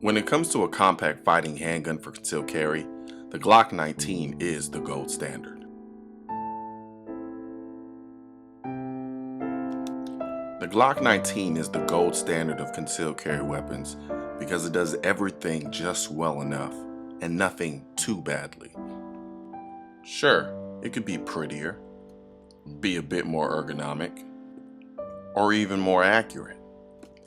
When it comes to a compact fighting handgun for concealed carry, the Glock 19 is the gold standard. The Glock 19 is the gold standard of concealed carry weapons because it does everything just well enough and nothing too badly. Sure, it could be prettier, be a bit more ergonomic, or even more accurate.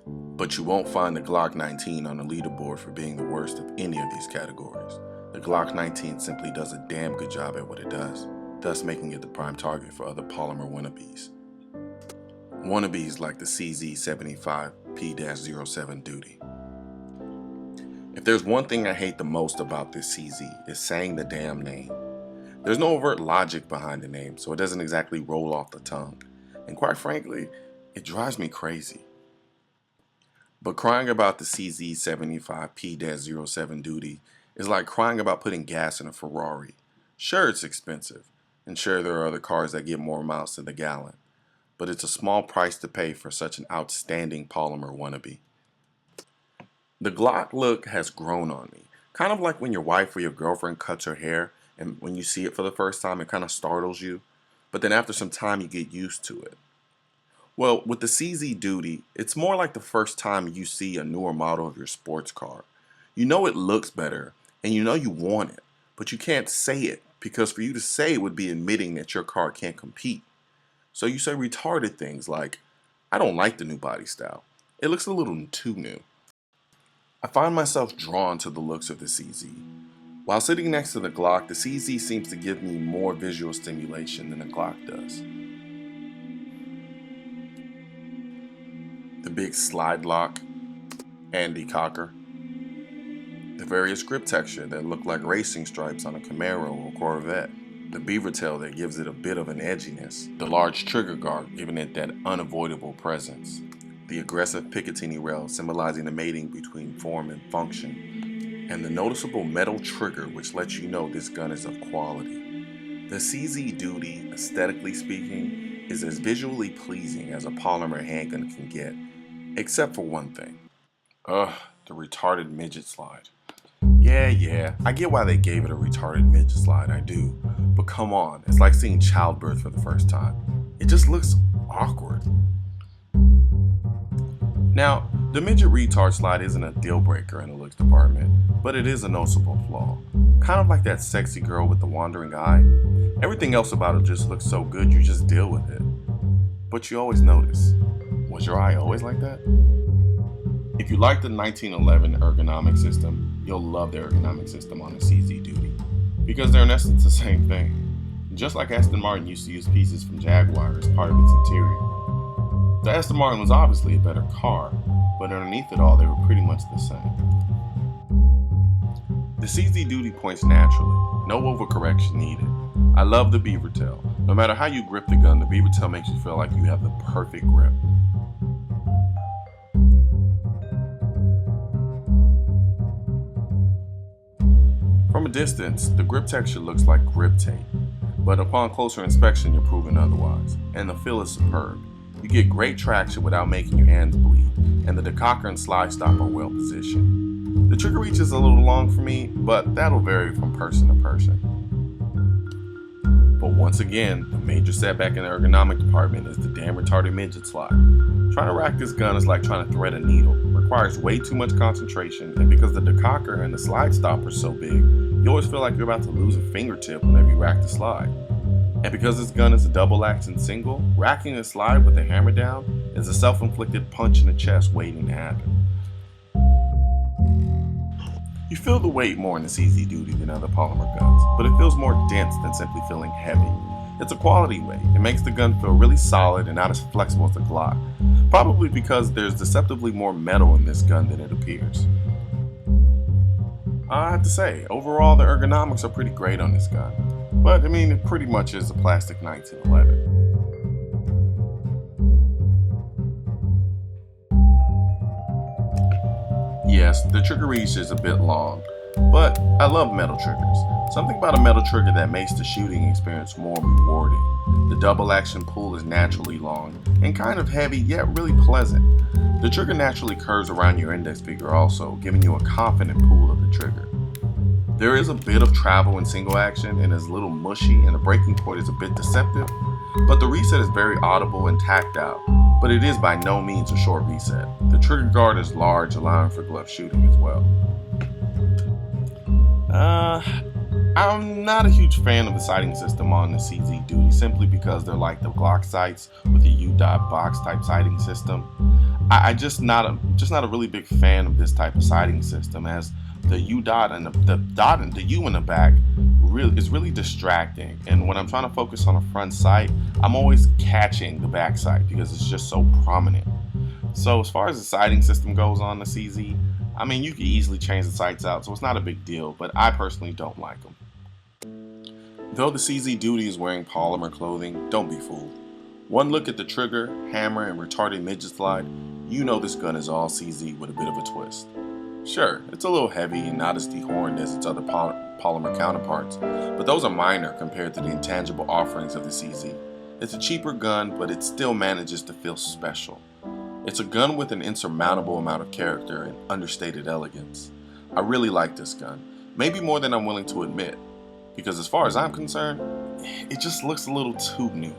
But you won't find the Glock 19 on the leaderboard for being the worst of any of these categories. The Glock 19 simply does a damn good job at what it does, thus making it the prime target for other polymer wannabes. Wannabes like the CZ75 P-07 duty. If there's one thing I hate the most about this CZ, it's saying the damn name. There's no overt logic behind the name, so it doesn't exactly roll off the tongue. And quite frankly, it drives me crazy. But crying about the CZ75 P-07 duty is like crying about putting gas in a Ferrari. Sure, it's expensive, and sure there are other cars that get more miles to the gallon, but it's a small price to pay for such an outstanding polymer wannabe. The Glock look has grown on me, kind of like when your wife or your girlfriend cuts her hair, and when you see it for the first time it kind of startles you, but then after some time you get used to it. Well, with the CZ duty, it's more like the first time you see a newer model of your sports car. You know it looks better, and you know you want it, but you can't say it, because for you to say it would be admitting that your car can't compete. So you say retarded things like, I don't like the new body style. It looks a little too new. I find myself drawn to the looks of the CZ. While sitting next to the Glock, the CZ seems to give me more visual stimulation than the Glock does. The big slide lock and decocker, the various grip texture that look like racing stripes on a Camaro or Corvette, the beaver tail that gives it a bit of an edginess, the large trigger guard giving it that unavoidable presence, the aggressive Picatinny rail symbolizing the mating between form and function, and the noticeable metal trigger which lets you know this gun is of quality. The CZ duty, aesthetically speaking, is as visually pleasing as a polymer handgun can get, except for one thing. The retarded midget slide. Yeah, I get why they gave it a retarded midget slide, I do. But come on, it's like seeing childbirth for the first time. It just looks awkward. Now, the midget retard slide isn't a deal breaker in the looks department, but it is a noticeable flaw. Kind of like that sexy girl with the wandering eye. Everything else about it just looks so good you just deal with it. But you always notice. Was your eye always like that? If you like the 1911 ergonomic system, you'll love the ergonomic system on the CZ duty, because they're in essence the same thing. Just like Aston Martin used to use pieces from Jaguar as part of its interior. The Aston Martin was obviously a better car, but underneath it all they were pretty much the same. The CZ duty points naturally, no overcorrection needed. I love the beaver tail. No matter how you grip the gun, the beaver tail makes you feel like you have the perfect grip. From a distance, the grip texture looks like grip tape, but upon closer inspection you're proven otherwise, and the feel is superb. You get great traction without making your hands bleed, and the decocker and slide stop are well positioned. The trigger reach is a little long for me, but that'll vary from person to person. But once again, the major setback in the ergonomic department is the damn retarded midget slide. Trying to rack this gun is like trying to thread a needle. It requires way too much concentration, and because the decocker and the slide stop are so big, you always feel like you're about to lose a fingertip whenever you rack the slide. And because this gun is a double action single, racking the slide with the hammer down is a self-inflicted punch in the chest waiting to happen. You feel the weight more in the CZ duty than other polymer guns, but it feels more dense than simply feeling heavy. It's a quality weight. It makes the gun feel really solid and not as flexible as the Glock, probably because there's deceptively more metal in this gun than it appears. I have to say, overall the ergonomics are pretty great on this gun, but I mean it pretty much is a plastic 1911. Yes, the trigger reach is a bit long, but I love metal triggers. Something about a metal trigger that makes the shooting experience more rewarding. The double action pull is naturally long and kind of heavy, yet really pleasant. The trigger naturally curves around your index finger also, giving you a confident pull of the trigger. There is a bit of travel in single action and is a little mushy, and the breaking point is a bit deceptive, but the reset is very audible and tactile, but it is by no means a short reset. The trigger guard is large, allowing for glove shooting as well. I'm not a huge fan of the sighting system on the CZ Duty, simply because they're like the Glock sights with the U-dot box type sighting system. I just not a really big fan of this type of sighting system, as the U-dot and the dot and the U in the back is really distracting. And when I'm trying to focus on a front sight, I'm always catching the back sight because it's just so prominent. So as far as the sighting system goes on the CZ, I mean, you can easily change the sights out, so it's not a big deal, but I personally don't like them. Though the CZ Duty is wearing polymer clothing, don't be fooled. One look at the trigger, hammer, and retarded midget slide, you know this gun is all CZ with a bit of a twist. Sure, it's a little heavy and not as dehorned as its other polymer counterparts, but those are minor compared to the intangible offerings of the CZ. It's a cheaper gun, but it still manages to feel special. It's a gun with an insurmountable amount of character and understated elegance. I really like this gun, maybe more than I'm willing to admit, because as far as I'm concerned, it just looks a little too new.